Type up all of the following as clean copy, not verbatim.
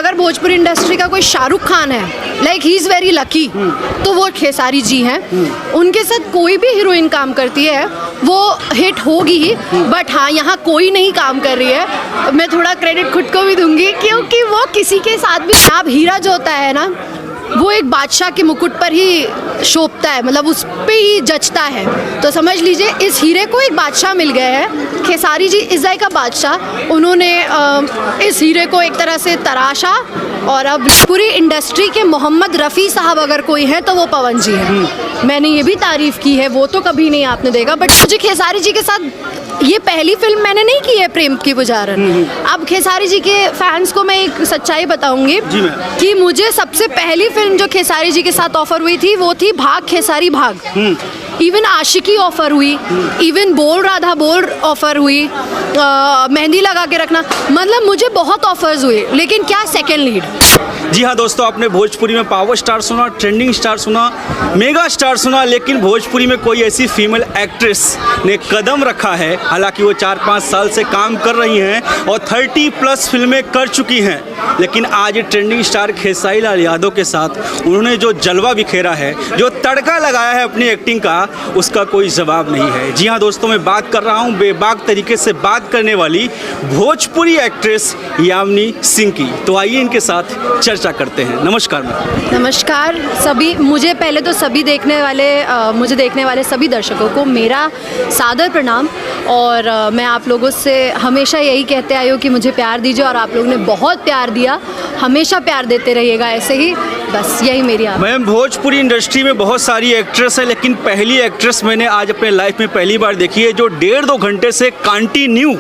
अगर भोजपुरी इंडस्ट्री का कोई शाहरुख खान है, like he is very lucky, तो वो खेसारी जी हैं। उनके साथ कोई भी हीरोइन काम करती है वो हिट होगी ही, बट हाँ यहाँ कोई नहीं काम कर रही है। मैं थोड़ा क्रेडिट खुद को भी दूंगी क्योंकि वो किसी के साथ भी, आप हीरा जो होता है ना वो एक बादशाह के मुकुट पर ही शोभता है, मतलब उस पे ही जचता है। तो समझ लीजिए इस हीरे को एक बादशाह मिल गया है, खेसारी जी इस का बादशाह। उन्होंने इस हीरे को एक तरह से तराशा और अब पूरी इंडस्ट्री के मोहम्मद रफ़ी साहब अगर कोई है तो वो पवन जी हैं। मैंने ये भी तारीफ़ की है, वो तो कभी नहीं आपने देखा, बट मुझे खेसारी जी के साथ ये पहली फिल्म मैंने नहीं की है प्रेम की पुजारन। अब खेसारी जी के फैंस को मैं एक सच्चाई बताऊंगी कि मुझे सबसे पहली फिल्म जो खेसारी जी के साथ ऑफर हुई थी वो थी भाग खेसारी भाग। इवन आशिकी ऑफर हुई, इवन बोल राधा बोल ऑफर हुई, मेहंदी लगा के रखना, मतलब मुझे बहुत ऑफर्स हुए, लेकिन क्या सेकेंड लीड। जी हाँ दोस्तों, आपने भोजपुरी में पावर स्टार सुना, ट्रेंडिंग स्टार सुना, मेगा स्टार सुना, लेकिन भोजपुरी में कोई ऐसी फीमेल एक्ट्रेस ने कदम रखा है। हालांकि वो 4-5 साल से काम कर रही हैं और 30+ फिल्में कर चुकी हैं, लेकिन आज ट्रेंडिंग स्टार खेसारी लाल यादव के साथ उन्होंने जो जलवा बिखेरा है, जो तड़का लगाया है अपनी एक्टिंग का, उसका कोई जवाब नहीं है। जी हाँ दोस्तों, मैं बात कर रहा हूँ बेबाक तरीके से बात करने वाली भोजपुरी एक्ट्रेस यामिनी सिंह की। तो आइए इनके साथ चर्चा करते हैं। नमस्कार मैम। नमस्कार सभी, मुझे पहले तो सभी मुझे देखने वाले सभी दर्शकों को मेरा सादर प्रणाम। और मैं आप लोगों से हमेशा यही कहते आई हूँ कि मुझे प्यार दीजिए, और आप लोगों ने बहुत प्यार दिया, हमेशा प्यार देते रहिएगा ऐसे ही, बस यही मेरी आप। मैम, भोजपुरी इंडस्ट्री में बहुत सारी एक्ट्रेस है, लेकिन पहली एक्ट्रेस मैंने आज अपने लाइफ में पहली बार देखी है जो 1.5-2 घंटे से कंटिन्यू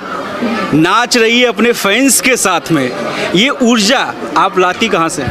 नाच रही है अपने फैंस के साथ में। ये ऊर्जा आप लाती कहाँ से?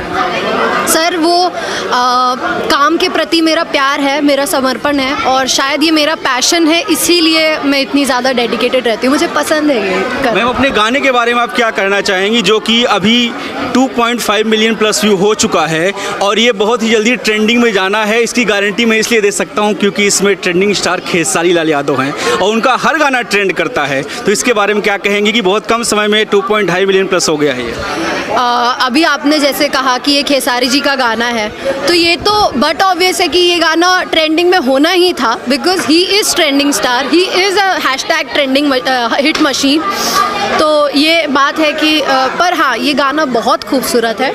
सर वो काम के प्रति मेरा प्यार है, मेरा समर्पण है, और शायद ये मेरा पैशन है, इसीलिए मैं इतनी ज़्यादा डेडिकेटेड रहती हूँ, मुझे पसंद है ये करना। मैम, अपने गाने के बारे में आप क्या कहना चाहेंगी जो कि अभी 2.5 मिलियन प्लस व्यू हो चुका है और ये बहुत ही जल्दी ट्रेंडिंग में जाना है? इसकी गारंटी मैं इसलिए दे सकता हूँ क्योंकि इसमें ट्रेंडिंग स्टार खेसारी लाल यादव हैं और उनका हर गाना ट्रेंड करता है। तो इसके बारे में क्या कहेंगे कि बहुत कम समय में 2.5 मिलियन प्लस हो गया है ये? अभी आपने जैसे कहा कि ये खेसारी जी का गाना है, तो ये तो बट ऑब्वियस है कि ये गाना ट्रेंडिंग में होना ही था, because he is trending star, he is a #trending hit machine. तो ये बात है कि पर हाँ, ये गाना बहुत खूबसूरत है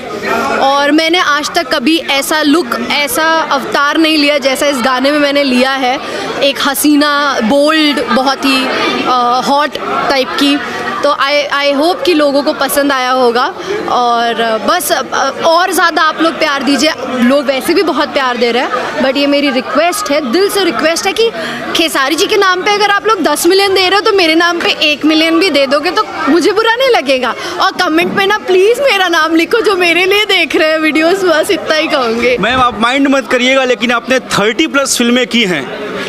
और मैंने आज तक कभी ऐसा लुक, ऐसा अवतार नहीं लिया जैसा इस गाने में मैंने लिया है। एक हसीना, बोल्ड, बहुत ही हॉट टाइप की। तो आई होप कि लोगों को पसंद आया होगा और बस और ज़्यादा आप लोग प्यार दीजिए। लोग वैसे भी बहुत प्यार दे रहे हैं, बट ये मेरी रिक्वेस्ट है, दिल से रिक्वेस्ट है कि खेसारी जी के नाम पे अगर आप लोग 10 मिलियन दे रहे हो तो मेरे नाम पे 1 मिलियन भी दे दोगे तो मुझे बुरा नहीं लगेगा। और कमेंट में ना प्लीज़ मेरा नाम लिखो जो मेरे लिए देख रहे हैं वीडियोस, बस इतना ही कहूँगी। मैम, आप माइंड मत करिएगा, लेकिन आपने 30+ फिल्में की हैं,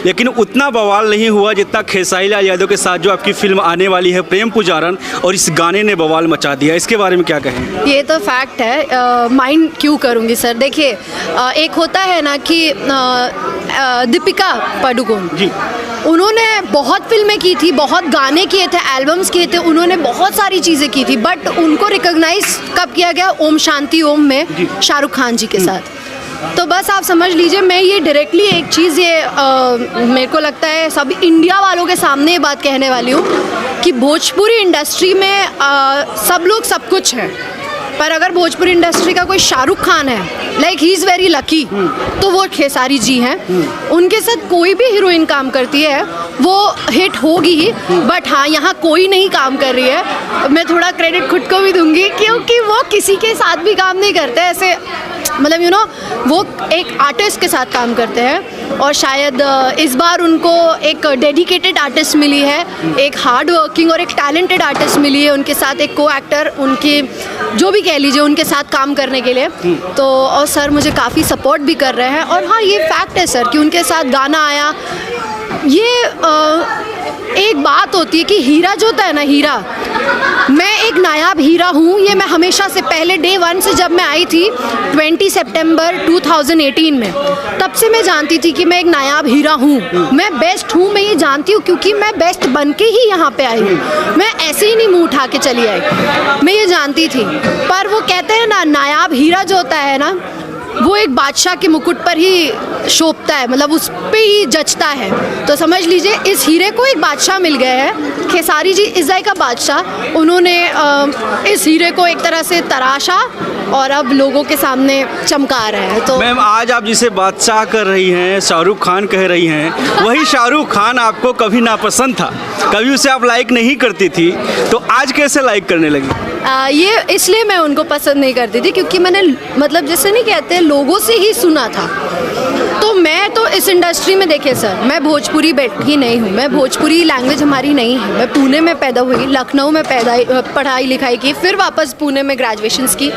लेकिन उतना बवाल नहीं हुआ जितना खेसारी लाल यादव के साथ जो आपकी फिल्म आने वाली है प्रेम पुजारन, और इस गाने ने बवाल मचा दिया। इसके बारे में क्या कहें? ये तो फैक्ट है, माइंड क्यों करूँगी सर। देखिए एक होता है ना कि दीपिका पादुकोण जी, उन्होंने बहुत फिल्में की थी, बहुत गाने किए थे, एल्बम्स किए थे, उन्होंने बहुत सारी चीज़ें की थी, बट उनको रिकॉग्नाइज कब किया गया? ओम शांति ओम में शाहरुख खान जी के साथ। तो बस आप समझ लीजिए, मैं ये डायरेक्टली एक चीज़ मेरे को लगता है सब इंडिया वालों के सामने ये बात कहने वाली हूँ कि भोजपुरी इंडस्ट्री में सब लोग सब कुछ हैं, पर अगर भोजपुरी इंडस्ट्री का कोई शाहरुख खान है, like he is very lucky, तो वो खेसारी जी हैं। उनके साथ कोई भी हीरोइन काम करती है वो हिट होगी ही, बट हाँ यहाँ कोई नहीं काम कर रही है। मैं थोड़ा क्रेडिट खुद को भी दूंगी क्योंकि वो किसी के साथ भी काम नहीं करते ऐसे, मतलब वो एक आर्टिस्ट के साथ काम करते हैं और शायद इस बार उनको एक डेडिकेटेड आर्टिस्ट मिली है, एक हार्ड वर्किंग और एक टैलेंटेड आर्टिस्ट मिली है उनके साथ, एक को एक्टर उनकी जो भी कह लीजिए उनके साथ काम करने के लिए। तो और सर मुझे काफ़ी सपोर्ट भी कर रहे हैं और हाँ ये फैक्ट है सर कि उनके साथ गाना आया, ये एक बात होती है कि हीरा जो होता है ना, हीरा, मैं एक नायाब हीरा हूँ, ये मैं हमेशा से पहले डे 1 से जब मैं आई थी 20 सितंबर 2018 में, तब से मैं जानती थी कि मैं एक नायाब हीरा हूँ, मैं बेस्ट हूँ, मैं ये जानती हूँ क्योंकि मैं बेस्ट बन के ही यहाँ पे आई हूँ, मैं ऐसे ही नहीं मुँह उठा के चली आई, मैं ये जानती थी। पर वो कहते हैं ना, नायाब हीरा जो होता है ना, वो एक बादशाह के मुकुट पर ही शोभता है, मतलब उस पे ही जचता है। तो समझ लीजिए इस हीरे को एक बादशाह मिल गया है, खेसारी जी इज़ाई का बादशाह, उन्होंने इस हीरे को एक तरह से तराशा और अब लोगों के सामने चमका रहे हैं। तो मैम, आज आप जिसे बादशाह कर रही हैं, शाहरुख खान कह रही हैं, वही शाहरुख खान आपको कभी नापसंद था, कभी उसे आप लाइक नहीं करती थी, तो आज कैसे लाइक करने लगी? ये इसलिए मैं उनको पसंद नहीं करती थी क्योंकि मैंने, मतलब जैसे नहीं कहते, लोगों से ही सुना था। तो मैं तो इस इंडस्ट्री में, देखिए सर, मैं भोजपुरी बैठी नहीं हूँ, मैं भोजपुरी लैंग्वेज हमारी नहीं है, मैं पुणे में पैदा हुई, लखनऊ में पढ़ाई लिखाई की, फिर वापस पुणे में ग्रेजुएशंस की।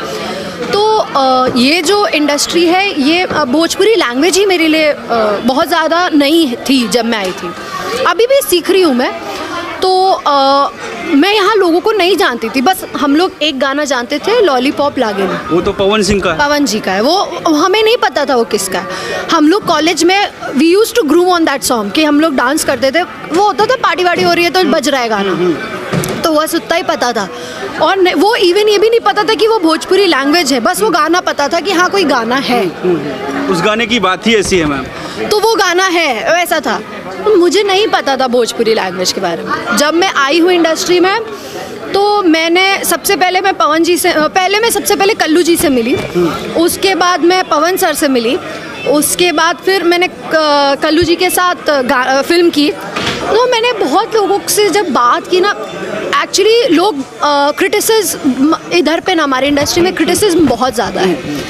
तो ये जो इंडस्ट्री है, ये भोजपुरी लैंग्वेज ही मेरे लिए बहुत ज़्यादा नहीं थी जब मैं आई थी, अभी भी सीख रही हूँ मैं। तो मैं यहाँ लोगों को नहीं जानती थी, बस हम लोग एक गाना जानते थे, लॉलीपॉप लागेली, वो तो पवन सिंह का है। पवन जी का है, वो हमें नहीं पता था वो किसका है। हम लोग कॉलेज में we use to groom on that song, कि हम लोग डांस करते थे, वो होता था पार्टी वार्टी हो रही है तो बज रहा है गाना, तो बस उतना ही पता था। और वो इवन ये भी नहीं पता था कि वो भोजपुरी लैंग्वेज है, बस वो गाना पता था कि हाँ कोई गाना है, उस गाने की बात ही ऐसी है मैम, तो वो गाना है, वैसा था। मुझे नहीं पता था भोजपुरी लैंग्वेज के बारे में। जब मैं आई हूँ इंडस्ट्री में, तो मैंने सबसे पहले मैं पवन जी से, मैं सबसे पहले कल्लू जी से मिली, उसके बाद मैं पवन सर से मिली, उसके बाद फिर मैंने कल्लू जी के साथ फिल्म की। तो मैंने बहुत लोगों से जब बात की ना, एक्चुअली लोग क्रिटिसिज्म इधर पे ना, हमारी इंडस्ट्री में क्रिटिसिज्म बहुत ज़्यादा है,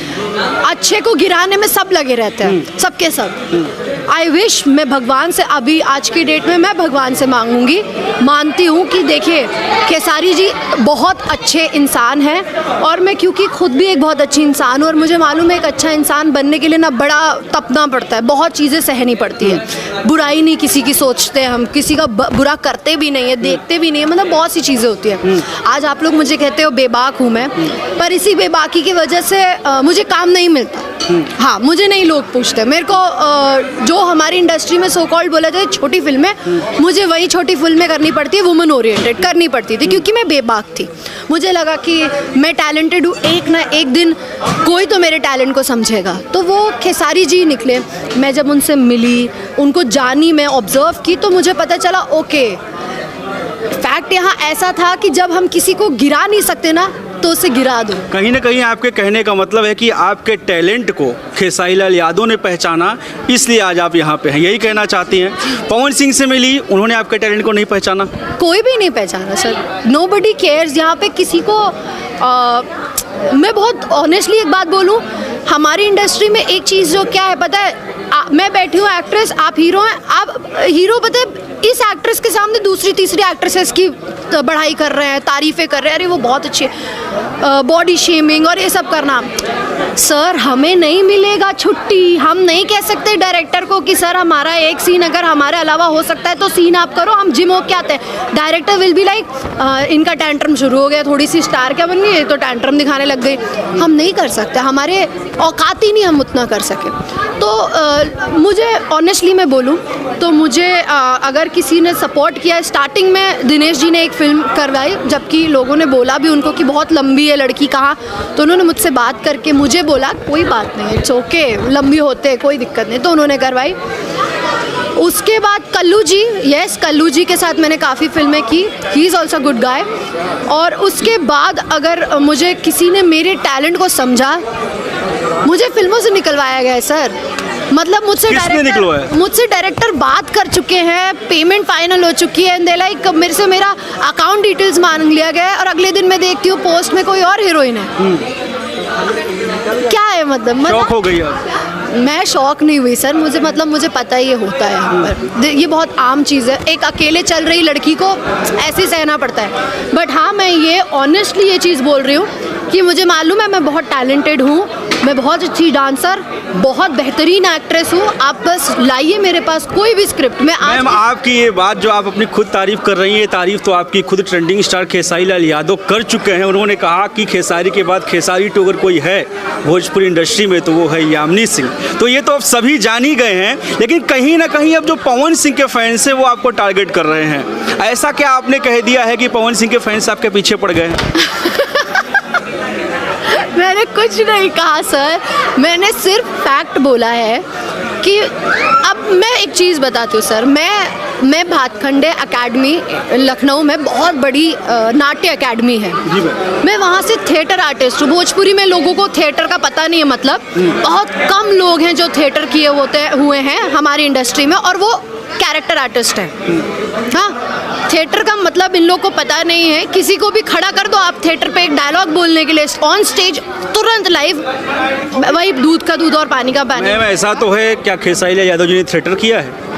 अच्छे को गिराने में सब लगे रहते हैं, सबके सब। आई विश, मैं भगवान से, अभी आज की डेट में मैं भगवान से मानती हूँ कि देखिए खेसारी जी बहुत अच्छे इंसान हैं, और मैं क्योंकि खुद भी एक बहुत अच्छी इंसान हूँ, और मुझे मालूम है एक अच्छा इंसान बनने के लिए ना बड़ा तपना पड़ता है, बहुत चीज़ें सहनी पड़ती है, बुराई नहीं किसी की सोचते, हम किसी का बुरा करते भी नहीं है, देखते भी नहीं है, मतलब बहुत सी चीज़ें होती है। आज आप लोग मुझे कहते हो बेबाक हूँ मैं, पर इसी बेबाकी की वजह से मुझे काम नहीं मिलता। हाँ, मुझे नहीं लोग पूछते, मेरे को जो हमारी इंडस्ट्री में सो कॉल्ड बोला जाए छोटी फिल्में, मुझे वही छोटी फिल्में करनी पड़ती है, वुमन ओरिएंटेड करनी पड़ती थी, क्योंकि मैं बेबाक थी। मुझे लगा कि मैं टैलेंटेड हूँ, एक ना एक दिन कोई तो मेरे टैलेंट को समझेगा। तो वो खेसारी जी निकले। मैं जब उनसे मिली, उनको जानी, मैं ऑब्जर्व की, तो मुझे पता चला ओके, फैक्ट यहाँ ऐसा था कि जब हम किसी को गिरा नहीं सकते ना, तो उसे गिरा दो। कहीं ना कहीं आपके कहने का मतलब है कि आपके टैलेंट को खेसारी लाल यादव ने पहचाना, इसलिए आज आप यहाँ पे हैं, यही कहना चाहती हैं? पवन सिंह से मिली, उन्होंने आपके टैलेंट को नहीं पहचाना? कोई भी नहीं पहचाना सर, नोबडी केयर्स यहाँ पे किसी को। मैं बहुत ऑनेस्टली एक बात बोलूँ, हमारी इंडस्ट्री में एक चीज़ जो क्या है पता है, मैं बैठी हूँ एक्ट्रेस, आप हीरो हैं, आप हीरो पता है इस एक्ट्रेस के सामने दूसरी तीसरी एक्ट्रेसेस की बढ़ाई कर रहे हैं, तारीफ़ें कर रहे हैं, अरे वो बहुत अच्छी है, बॉडी शेमिंग और ये सब करना। सर हमें नहीं मिलेगा छुट्टी, हम नहीं कह सकते डायरेक्टर को कि सर हमारा एक सीन अगर हमारे अलावा हो सकता है तो सीन आप करो, हम जिम हो के आते हैं। डायरेक्टर विल बी लाइक इनका टैंट्रम शुरू हो गया, थोड़ी सी स्टार क्या बन गई तो टैंट्रम दिखाने लग गई। हम नहीं कर सकते, हमारे औकात ही नहीं हम उतना कर सके। तो मुझे ऑनेस्टली मैं बोलूँ तो मुझे अगर किसी ने सपोर्ट किया, स्टार्टिंग में दिनेश जी ने एक फिल्म करवाई, जबकि लोगों ने बोला भी उनको कि बहुत लंबी है लड़की, कहाँ, तो उन्होंने मुझसे बात करके मुझे बोला कोई बात नहीं, इट्स ओके, लंबी होते कोई दिक्कत नहीं, तो उन्होंने करवाई। उसके बाद कल्लू जी, यस कल्लू जी के साथ मैंने काफ़ी फिल्में की, he is also good guy. और उसके बाद अगर मुझे किसी ने मेरे टैलेंट को समझा, मुझे फिल्मों से निकलवाया गया है सर, मतलब मुझसे डायरेक्टर बात कर चुके हैं, पेमेंट फाइनल हो चुकी है, एंड लाइक मेरे से मेरा अकाउंट डिटेल्स मांग लिया गया है, और अगले दिन मैं देखती हूँ पोस्ट में कोई और हीरोइन है। क्या है मतलब शौक हो गई आप? मैं शौक नहीं हुई सर, मुझे पता ही होता है यहाँ पर, ये बहुत आम चीज़ है, एक अकेले चल रही लड़की को ऐसे सहना पड़ता है। बट हाँ, मैं ये ऑनेस्टली ये चीज़ बोल रही हूँ कि मुझे मालूम है मैं बहुत टैलेंटेड हूँ, मैं बहुत अच्छी डांसर, बहुत बेहतरीन एक्ट्रेस हूँ। आप बस लाइए मेरे पास कोई भी स्क्रिप्ट में। मैम आपकी ये बात जो आप अपनी खुद तारीफ कर रही हैं, ये तारीफ तो आपकी खुद ट्रेंडिंग स्टार खेसारी लाल यादव कर चुके हैं। उन्होंने कहा कि खेसारी के बाद खेसारी टू अगर कोई है भोजपुरी इंडस्ट्री में तो वो है यामिनी सिंह। तो ये तो अब सभी जान ही गए हैं, लेकिन कहीं ना कहीं अब जो पवन सिंह के फैंस हैं वो आपको टारगेट कर रहे हैं। ऐसा क्या आपने कह दिया है कि पवन सिंह के फैंस आपके पीछे पड़ गए हैं? मैंने कुछ नहीं कहा सर, मैंने सिर्फ फैक्ट बोला है कि अब मैं एक चीज़ बताती हूँ सर। मैं भातखंडे एकेडमी लखनऊ में बहुत बड़ी नाट्य एकेडमी है, मैं वहाँ से थिएटर आर्टिस्ट हूँ। भोजपुरी में लोगों को थिएटर का पता नहीं है, मतलब बहुत कम लोग हैं जो थिएटर किए हुए हैं हमारी इंडस्ट्री में, और वो कैरेक्टर आर्टिस्ट हैं। हाँ, थिएटर का मतलब इन लोगों को पता नहीं है। किसी को भी खड़ा कर दो आप थिएटर पे एक डायलॉग बोलने के लिए, ऑन स्टेज तुरंत लाइव, वही दूध का दूध और पानी का पानी। मैम ऐसा तो है, क्या खेसारी लाल यादव जी ने थिएटर किया है?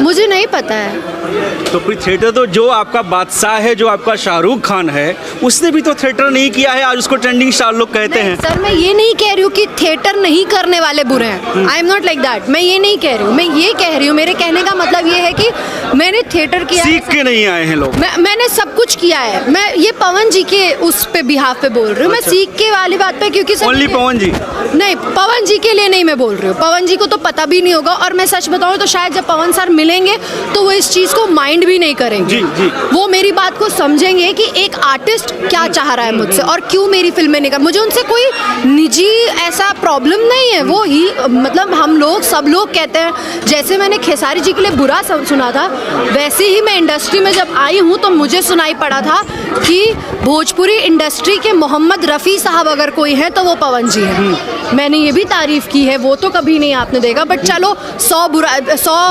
मुझे नहीं पता है। तो फिर थिएटर तो जो आपका बादशाह है, जो आपका शाहरुख खान है, उसने भी तो थिएटर नहीं किया है, आज उसको ट्रेंडिंग स्टार लोग कहते हैं। सर मैं ये नहीं कह रही हूँ कि थिएटर नहीं करने वाले बुरे हैं, आई एम नॉट लाइक दैट। मैं ये नहीं कह रही हूँ, मैं ये कह रही हूँ, मेरे कहने का मतलब ये है कि मैंने थिएटर किया, सीख के नहीं आए हैं लोग। मैंने सब कुछ किया है। मैं ये पवन जी के उस पे बिहाफ पे बोल रही हूँ। मैं सीख के वाली बात पे, क्योंकि ओनली पवन जी नहीं, पवन जी के लिए नहीं मैं बोल रही हूँ। पवन जी को तो पता भी नहीं होगा, और मैं सच बताऊँ तो शायद जब पवन सर मिलेंगे तो वो इस चीज़ को माइंड भी नहीं करेंगे। जी। वो मेरी बात को समझेंगे कि एक आर्टिस्ट क्या चाह रहा है मुझसे और क्यों मेरी फिल्में नहीं कर। मुझे उनसे कोई निजी ऐसा प्रॉब्लम नहीं है। वो ही मतलब हम लोग सब लोग कहते हैं, जैसे मैंने खेसारी जी के लिए बुरा सुना था, वैसे ही मैं इंडस्ट्री में जब आई हूँ तो मुझे सुनाई पड़ा था कि भोजपुरी इंडस्ट्री के मोहम्मद रफ़ी साहब अगर कोई है तो वो पवन जी है। मैंने ये भी तारीफ की है, वो तो कभी नहीं आपने देखा, बट चलो 100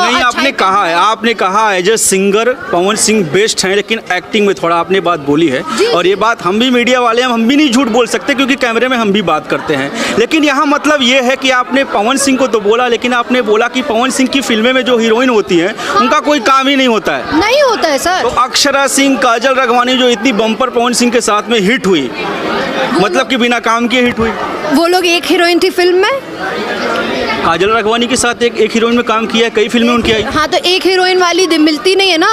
नहीं, आपने कहा as a singer Pawan Singh best हैं, लेकिन एक्टिंग में थोड़ा आपने बात बोली है, और ये बात हम भी मीडिया वाले हैं, हम भी नहीं झूठ बोल सकते क्योंकि कैमरे में हम भी बात करते हैं। लेकिन यहाँ मतलब ये है कि आपने पवन सिंह को तो बोला, लेकिन आपने बोला कि पवन सिंह की फिल्में में जो हीरोइन होती हैं उनका कोई काम ही नहीं होता है। नहीं होता है सर। तो अक्षरा सिंह, काजल राघवानी जो इतनी बम्पर पवन सिंह के साथ में हिट हुई, मतलब कि बिना काम किए हिट हुई। वो लोग एक हीरोइन थी फिल्म में, काजल राघवानी के साथ एक हीरोइन में काम किया है, कई फिल्में उनकी आई। हाँ, तो एक हीरोइन वाली मिलती नहीं है ना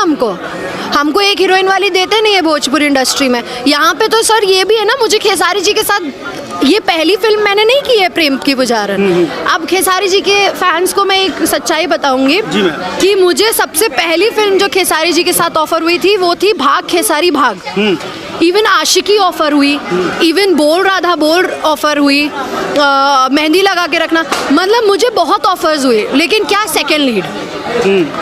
हमको एक हीरोइन वाली देते नहीं है भोजपुरी इंडस्ट्री में। यहाँ पे तो सर ये भी है ना, मुझे खेसारी जी के साथ ये पहली फिल्म मैंने नहीं की है प्रेम की पुजारन। अब खेसारी जी के फैंस को मैं एक सच्चाई बताऊंगी कि मुझे सबसे पहली फिल्म जो खेसारी जी के साथ ऑफर हुई थी वो थी भाग खेसारी भाग। इवन आशिकी ऑफर हुई, इवन बोल राधा बोल ऑफर हुई, मेहंदी लगा के रखना, मतलब मुझे बहुत ऑफर्स हुए, लेकिन क्या सेकंड लीड।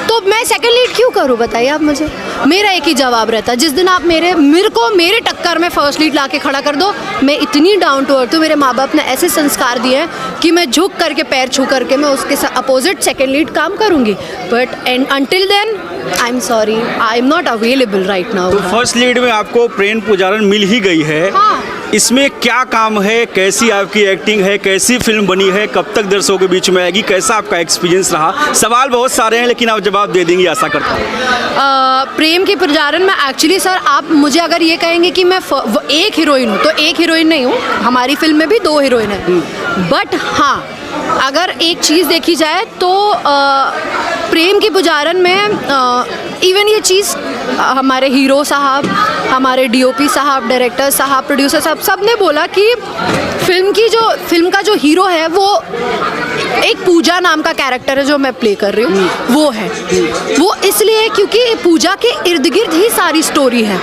तो मैं सेकंड लीड क्यों करूं बताइए आप मुझे। मेरा एक ही जवाब रहता है, जिस दिन आप मेरे टक्कर में फर्स्ट लीड ला के खड़ा कर दो, मैं इतनी डाउन टू अर्थ हूँ, मेरे माँ बाप ने ऐसे संस्कार दिए हैं कि मैं झुक करके पैर छू करके मैं उसके अपोजिट सेकंड लीड काम करूँगी। But until then I am sorry, I am not available right now. तो फर्स्ट लीड में आपको प्रेम पुजारन मिल ही गई है। हाँ। इसमें क्या काम है, कैसी आपकी एक्टिंग है, कैसी फिल्म बनी है, कब तक दर्शकों के बीच में आएगी, कैसा आपका एक्सपीरियंस रहा? सवाल बहुत सारे हैं, लेकिन आप जवाब दे देंगी आशा करता हूँ। प्रेम की पुजारन में एक्चुअली सर, आप मुझे अगर ये कहेंगे कि मैं एक हीरोइन हूँ तो एक हीरोइन नहीं हूँ, हमारी फिल्म में भी 2 हीरोइन है। बट हाँ, अगर एक चीज़ देखी जाए तो प्रेम की पुजारन में इवन ये चीज़ हमारे हीरो साहब, हमारे डीओपी साहब, डायरेक्टर साहब, प्रोड्यूसर साहब, सब ने बोला कि फिल्म का जो हीरो है वो एक पूजा नाम का कैरेक्टर है जो मैं प्ले कर रही हूँ, वो है। वो इसलिए क्योंकि पूजा के इर्द गिर्द ही सारी स्टोरी है,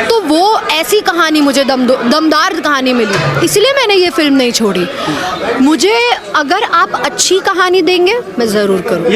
तो वो ऐसी कहानी मुझे दमदार कहानी मिली, इसलिए मैंने ये फिल्म नहीं छोड़ी। मुझे अगर आप अच्छी कहानी देंगे मैं ज़रूर करूँ।